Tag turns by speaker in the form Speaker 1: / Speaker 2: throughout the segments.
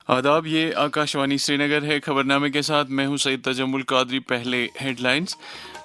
Speaker 1: آداب، یہ آکاشوانی سری نگر ہے۔ خبرنامے کے ساتھ میں ہوں سعید تجمل قادری۔ پہلے ہیڈ لائنز۔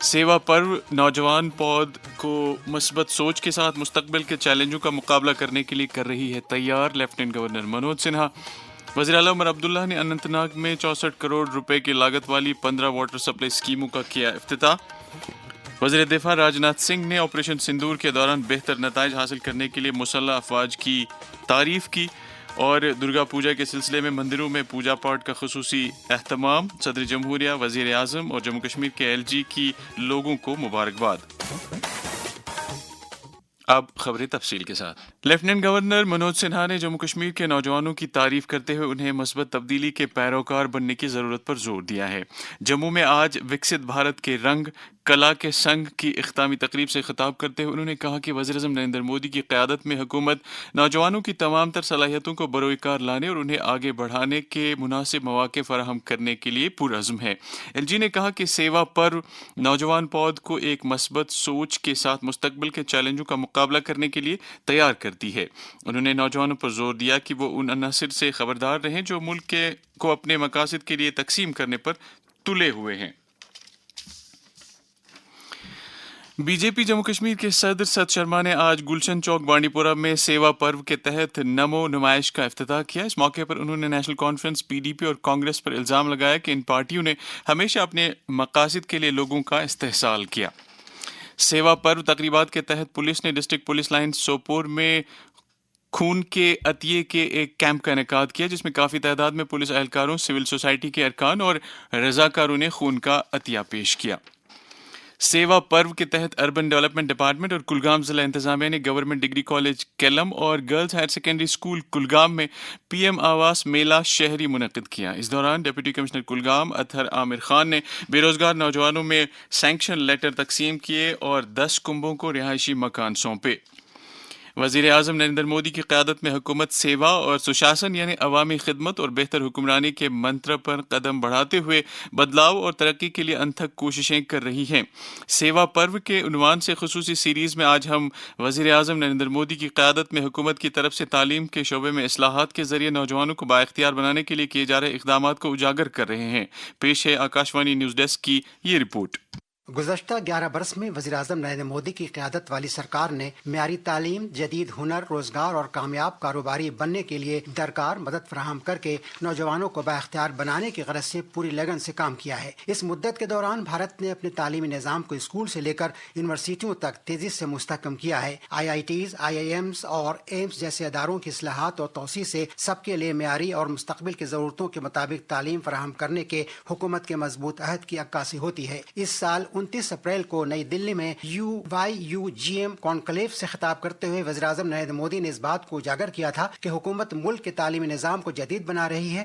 Speaker 1: سیوا پرو نوجوان پود کو مثبت سوچ کے ساتھ مستقبل کے چیلنجوں کا مقابلہ کرنے کے لیے کر رہی ہے تیار، لیفٹیننٹ گورنر منوج سنہا۔ وزیر اعلیٰ عمر عبداللہ نے اننت ناگ میں 64 کروڑ روپے کی لاگت والی 15 واٹر سپلائی اسکیموں کا کیا افتتاح۔ وزیر دفاع راجناتھ سنگھ نے آپریشن سندور کے دوران بہتر نتائج حاصل کرنے کے لیے مسلح افواج کی تعریف کی۔ اور درگا پوجا کے سلسلے میں مندروں میں پوجا پاٹ کا خصوصی اہتمام۔ صدر جمہوریہ، وزیر اعظم اور جموں کشمیر کے ایل جی کی لوگوں کو مبارکباد۔ اب خبریں تفصیل کے ساتھ۔ لیفٹیننٹ گورنر منوج سنہا نے جموں کشمیر کے نوجوانوں کی تعریف کرتے ہوئے انہیں مثبت تبدیلی کے پیروکار بننے کی ضرورت پر زور دیا ہے۔ جموں میں آج وکست بھارت کے رنگ کلا کے سنگ کی اختتامی تقریب سے خطاب کرتے ہوئے انہوں نے کہا کہ وزیراعظم نریندر مودی کی قیادت میں حکومت نوجوانوں کی تمام تر صلاحیتوں کو بروئے کار لانے اور انہیں آگے بڑھانے کے مناسب مواقع فراہم کرنے کے لیے پرعزم ہے۔ ایل جی نے کہا کہ سیوا پر نوجوان پود کو ایک مثبت سوچ کے ساتھ مستقبل کے چیلنجوں کا مقابلہ کرنے کے لیے تیار کرتی ہے۔ انہوں نے نوجوانوں پر زور دیا کہ وہ ان عناصر سے خبردار رہیں جو ملک کو اپنے مقاصد کے لیے تقسیم کرنے پر تلے ہوئے ہیں۔ بی جے پی جموں کشمیر کے صدر ست شرما نے آج گلشن چوک بانڈی پورہ میں سیوا پرو کے تحت نمو نمائش کا افتتاح کیا۔ اس موقع پر انہوں نے national conference, P D P اور کانگریس پر الزام لگایا کہ ان پارٹیوں نے ہمیشہ اپنے مقاصد کے لیے لوگوں کا استحصال کیا۔ سیوا پرو تقریبات کے تحت پولیس نے ڈسٹرکٹ پولیس لائن سوپور میں خون کے عطیے کے ایک کیمپ کا انعقاد کیا، جس میں کافی تعداد میں پولیس اہلکاروں، سول سوسائٹی کے ارکان اور رضاکاروں نے خون کا عطیہ پیش کیا۔ سیوا پرو کے تحت اربن ڈیولپمنٹ ڈپارٹمنٹ اور کلگام ضلع انتظامیہ نے گورنمنٹ ڈگری کالج کیلم اور girls higher secondary school Kulgam میں پی ایم آواس میلہ شہری منعقد کیا۔ اس دوران ڈپٹی کمشنر کلگام اطہر عامر خان نے بے روزگار نوجوانوں میں سینکشن لیٹر تقسیم کیے اور 10 کنبوں کو رہائشی مکان سونپے۔ وزیر اعظم نریندر مودی کی قیادت میں حکومت سیوا اور سشاسن یعنی عوامی خدمت اور بہتر حکمرانی کے منتر پر قدم بڑھاتے ہوئے بدلاؤ اور ترقی کے لیے انتھک کوششیں کر رہی ہے۔ سیوا پرو کے عنوان سے خصوصی سیریز میں آج ہم وزیر اعظم نریندر مودی کی قیادت میں حکومت کی طرف سے تعلیم کے شعبے میں اصلاحات کے ذریعے نوجوانوں کو بااختیار بنانے کے لیے کیے جا رہے اقدامات کو اجاگر کر رہے ہیں۔ پیش ہے آکاشوانی نیوز ڈیسک کی یہ رپورٹ۔
Speaker 2: گزشتہ 11 برس میں وزیراعظم نریندر مودی کی قیادت والی سرکار نے معیاری تعلیم، جدید ہنر، روزگار اور کامیاب کاروباری بننے کے لیے درکار مدد فراہم کر کے نوجوانوں کو بااختیار بنانے کی غرض سے پوری لگن سے کام کیا ہے۔ اس مدت کے دوران بھارت نے اپنے تعلیمی نظام کو اسکول سے لے کر یونیورسٹیوں تک تیزی سے مستحکم کیا ہے۔ آئی آئی ٹیز، آئی آئی ایمز اور ایمز جیسے اداروں کی اصلاحات اور توسیع سے سب کے لیے معیاری اور مستقبل کی ضرورتوں کے مطابق تعلیم فراہم کرنے کے حکومت کے مضبوط عہد کی عکاسی ہوتی ہے۔ اس سال 29 اپریل کو نئی دلی میں UYUGM کانکلیو سے خطاب کرتے ہوئے وزیراعظم نریندر مودی نے اس بات کو اجاگر کیا تھا کہ حکومت ملک کے تعلیمی نظام کو جدید بنا رہی ہے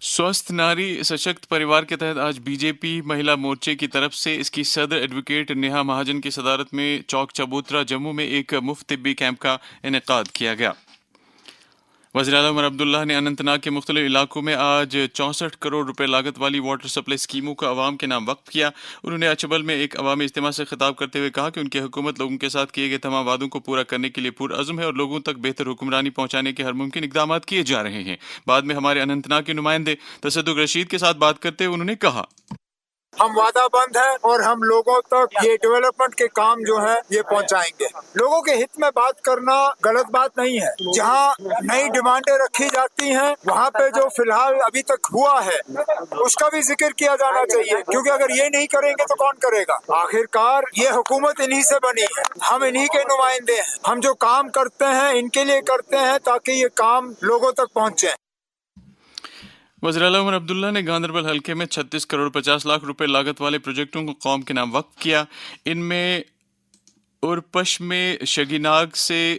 Speaker 1: سوستھ ناری سشکت پریوار کے تحت آج بی جے پی مہیلا مورچے کی طرف سے اس کی صدر ایڈوکیٹ نیہا مہاجن کی صدارت میں چوک چبوترا جموں میں ایک مفت طبی کیمپ کا انعقاد کیا گیا۔ وزیر اعلیٰ عمر عبداللہ نے اننت ناگ کے مختلف علاقوں میں آج 64 کروڑ روپے لاگت والی واٹر سپلائی اسکیموں کا عوام کے نام وقف کیا۔ انہوں نے اچھبل میں ایک عوامی اجتماع سے خطاب کرتے ہوئے کہا کہ ان کی حکومت لوگوں کے ساتھ کیے گئے تمام وعدوں کو پورا کرنے کے لیے پرعزم ہے اور لوگوں تک بہتر حکمرانی پہنچانے کے ہر ممکن اقدامات کیے جا رہے ہیں۔ بعد میں ہمارے اننت ناگ کے نمائندے تصدق رشید کے ساتھ بات کرتے ہوئے انہوں نے کہا،
Speaker 3: ہم وعدہ بند ہیں اور ہم لوگوں تک یہ ڈیولپمنٹ کے کام جو ہے یہ پہنچائیں گے۔ لوگوں کے ہت میں بات کرنا غلط بات نہیں ہے۔ جہاں نئی ڈیمانڈیں رکھی جاتی ہیں وہاں پہ جو فی الحال ابھی تک ہوا ہے اس کا بھی ذکر کیا جانا چاہیے، کیونکہ اگر یہ نہیں کریں گے تو کون کرے گا؟ آخر کار یہ حکومت انہی سے بنی ہے، ہم انہی کے نمائندے ہیں۔ ہم جو کام کرتے ہیں ان کے لیے کرتے ہیں تاکہ یہ کام لوگوں تک پہنچے۔
Speaker 1: وزیر اعلیٰ عمر عبداللہ نے گاندربل حلقے میں 36 کروڑ 50 لاکھ روپے لاگت والے پروجیکٹوں کو قوم کے نام وقف کیا۔ ان میں اورپش میں شگیناگ سے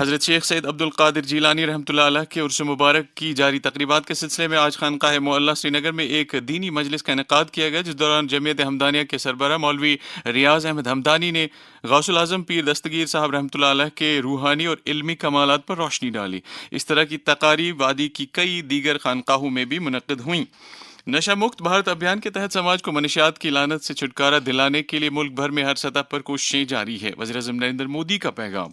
Speaker 1: حضرت شیخ سید عبد القادر جیلانی رحمۃ اللہ علیہ کے عرس مبارک کی جاری تقریبات کے سلسلے میں آج خانقاہ معلیٰ سری نگر میں ایک دینی مجلس کا انعقاد کیا گیا، جس دوران جمعیت حمدانیہ کے سربراہ مولوی ریاض احمد حمدانی نے غوث العظم پیر دستگیر صاحب رحمۃ اللہ علیہ کے روحانی اور علمی کمالات پر روشنی ڈالی۔ اس طرح کی تقاریب وادی کی کئی دیگر خانقاہوں میں بھی منعقد ہوئیں۔ نشہ مکت بھارت ابھیان کے تحت سماج کو منشیات کی لعنت سے چھٹکارا دلانے کے لیے ملک بھر میں ہر سطح پر کوششیں جاری ہے۔ وزیر اعظم نریندر مودی کا پیغام۔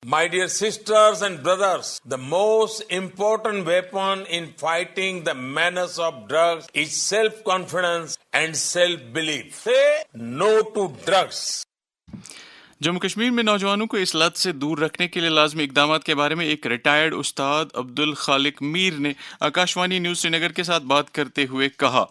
Speaker 4: My dear sisters and brothers, the most important weapon in fighting the menace of drugs is self-confidence and self-belief. Say no to drugs.
Speaker 1: Jammu Kashmir میں نوجوانوں کو اس لت سے دور رکھنے کے لیے لازمی اقدامات کے بارے میں ایک ریٹائرڈ استاد عبد الخالق میر نے آکاشوانی نیوز سری نگر کے ساتھ بات کرتے ہوئے کہا،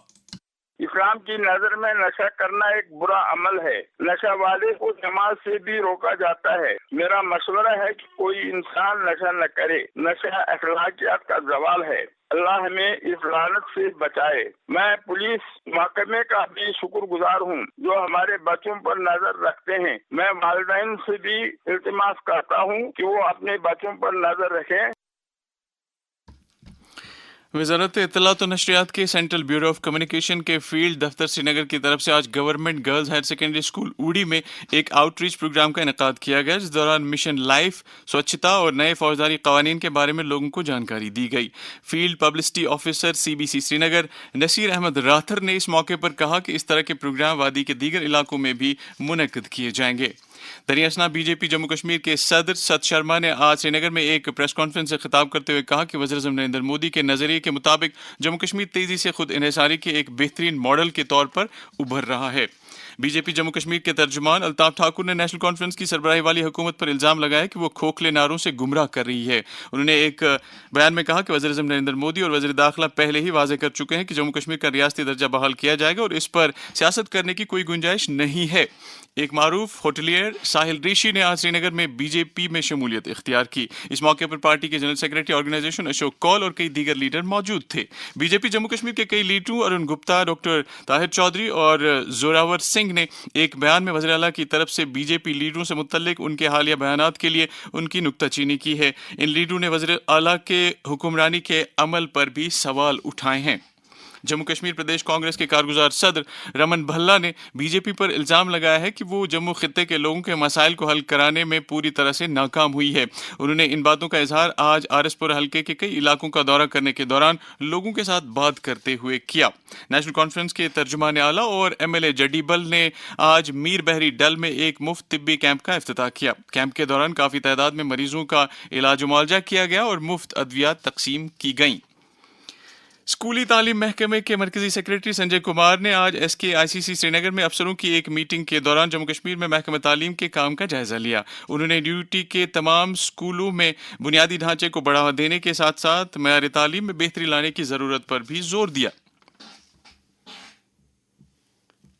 Speaker 5: اسلام کی نظر میں نشہ کرنا ایک برا عمل ہے۔ نشہ والے کو نماز سے بھی روکا جاتا ہے۔ میرا مشورہ ہے کہ کوئی انسان نشہ نہ کرے۔ نشہ اخلاقیات کا زوال ہے۔ اللہ ہمیں اس لعنت سے بچائے۔ میں پولیس محکمے کا بھی شکر گزار ہوں جو ہمارے بچوں پر نظر رکھتے ہیں۔ میں والدین سے بھی التماس کرتا ہوں کہ وہ اپنے بچوں پر نظر رکھیں۔
Speaker 1: وزارت اطلاعات و نشریات کے سینٹرل بیورو آف کمیونیکیشن کے فیلڈ دفتر سری نگر کی طرف سے آج government girls higher secondary school Uri میں ایک آؤٹ ریچ پروگرام کا انعقاد کیا گیا، جس دوران مشن لائف، سوچھتا اور نئے فوجداری قوانین کے بارے میں لوگوں کو جانکاری دی گئی۔ فیلڈ پبلسٹی آفیسر CBC سری نگر نصیر احمد راتھر نے اس موقع پر کہا کہ اس طرح کے پروگرام وادی کے دیگر علاقوں میں بھی منعقد کیے جائیں گے۔ دریاسنا BJP جموں کشمیر کے صدر ست شرما نے آج سری نگر میں ایک پریس کانفرنس سے خطاب کرتے ہوئے کہا کہ وزیر اعظم نریندر مودی کے نظریے کے مطابق جموں کشمیر تیزی سے خود انحصاری کے ایک بہترین ماڈل کے طور پر ابھر رہا ہے۔ BJP جموں کشمیر کے ترجمان الطاف ٹھاکر نے نیشنل کانفرنس کی سربراہی والی حکومت پر الزام لگایا کہ وہ کھوکھلے نعروں سے گمراہ کر رہی ہے۔ انہوں نے ایک بیان میں کہا کہ وزیر اعظم نریندر مودی اور وزیر داخلہ پہلے ہی واضح کر چکے ہیں کہ جموں کشمیر کا ریاستی درجہ بحال کیا جائے گا اور اس پر سیاست کرنے کی کوئی گنجائش نہیں ہے۔ ایک معروف ہوٹلیئر ساحل ریشی نے آج سری نگر میں BJP میں شمولیت اختیار کی۔ اس موقع پر پارٹی کے جنرل سیکرٹری آرگنائزیشن اشوک کول اور کئی دیگر لیڈر موجود تھے۔ BJP جموں کشمیر کے کئی لیڈروں ارون گپتا، ڈاکٹر طاہر چودھری اور زوراور سنگھ نے ایک بیان میں وزیر اعلیٰ کی طرف سے BJP لیڈروں سے متعلق ان کے حالیہ بیانات کے لیے ان کی نکتہ چینی کی ہے۔ ان لیڈروں نے وزیر اعلیٰ کے حکمرانی کے عمل پر بھی سوال اٹھائے ہیں۔ جموں کشمیر پردیش کانگریس کے کارگزار صدر رمن بھلا نے BJP پر الزام لگایا ہے کہ وہ جموں خطے کے لوگوں کے مسائل کو حل کرانے میں پوری طرح سے ناکام ہوئی ہے۔ انہوں نے ان باتوں کا اظہار آج RS پور حلقے کے کئی علاقوں کا دورہ کرنے کے دوران لوگوں کے ساتھ بات کرتے ہوئے کیا۔ نیشنل کانفرنس کے ترجمان اعلیٰ اور MLA جڈی بل نے آج میر بحری ڈل میں ایک مفت طبی کیمپ کا افتتاح کیا۔ کیمپ کے دوران کافی تعداد میں مریضوں کا علاج و معالجہ کیا گیا اور مفت ادویات تقسیم کی گئیں۔ اسکولی تعلیم محکمے کے مرکزی سیکرٹری سنجے کمار نے آج SKICC سری نگر میں افسروں کی ایک میٹنگ کے دوران جموں کشمیر میں محکمہ تعلیم کے کام کا جائزہ لیا۔ انہوں نے ڈیوٹی کے تمام اسکولوں میں بنیادی ڈھانچے کو بڑھاوا دینے کے ساتھ ساتھ معیار تعلیم میں بہتری لانے کی ضرورت پر بھی زور دیا۔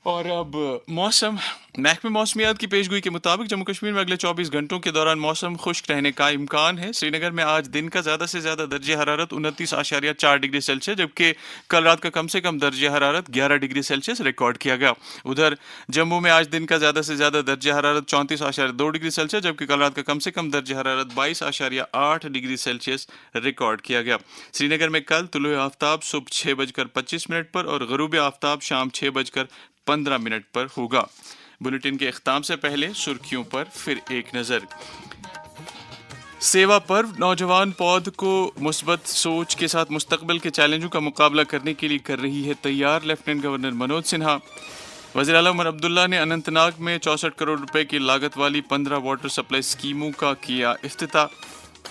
Speaker 1: اور اب موسم۔ محکمہ موسمیات کی پیشگوئی کے مطابق جموں کشمیر میں اگلے 24 گھنٹوں کے دوران موسم خشک رہنے کا امکان ہے۔ سری نگر میں آج دن کا زیادہ سے زیادہ درجہ حرارت 29.4 ڈگری سیلسیس جبکہ کل رات کا کم سے کم درجہ حرارت 11 ڈگری سیلسیس ریکارڈ کیا گیا۔ ادھر جموں میں آج دن کا زیادہ سے زیادہ درجہ حرارت 34.2 ڈگری سیلسیس جبکہ کل رات کا کم سے کم درجہ حرارت 22.8 ڈگری سیلسیس ریکارڈ کیا گیا۔ سری نگر میں کل طلوع آفتاب صبح 6:25 پر اور غروب آفتاب شام 6:15 پر ہوگا۔ بلیٹن کے اختتام سے پہلے سرخیوں پر پھر ایک نظر۔ سیوا پرو نوجوان پود کو مثبت سوچ کے ساتھ مستقبل کے چیلنجوں کا مقابلہ کرنے کے لیے کر رہی ہے تیار۔ Lieutenant governor Manoj Sinha. وزیر اعلیٰ عمر عبداللہ نے اننت ناگ میں 64 کروڑ روپے کی لاگت والی 15 واٹر سپلائی اسکیموں کا کیا افتتاح۔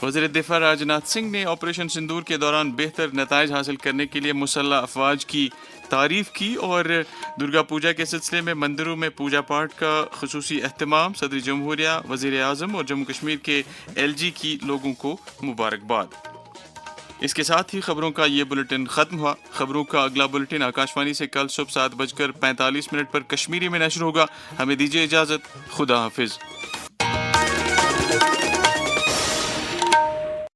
Speaker 1: وزیر دفاع راجناتھ سنگھ نے آپریشن سندور کے دوران بہتر نتائج حاصل کرنے کے لیے مسلح افواج کی تعریف کی اور درگا پوجا کے سلسلے میں مندروں میں پوجا پاٹ کا خصوصی اہتمام۔ صدر جمہوریہ، وزیر اعظم اور جموں کشمیر کے LG کی لوگوں کو مبارکباد۔ اس کے ساتھ ہی خبروں کا یہ بلیٹن ختم ہوا۔ خبروں کا اگلا بلیٹن آکاشوانی سے کل صبح 7:45 پر کشمیری میں نشر ہوگا۔ ہمیں دیجیے اجازت۔ خدا حافظ۔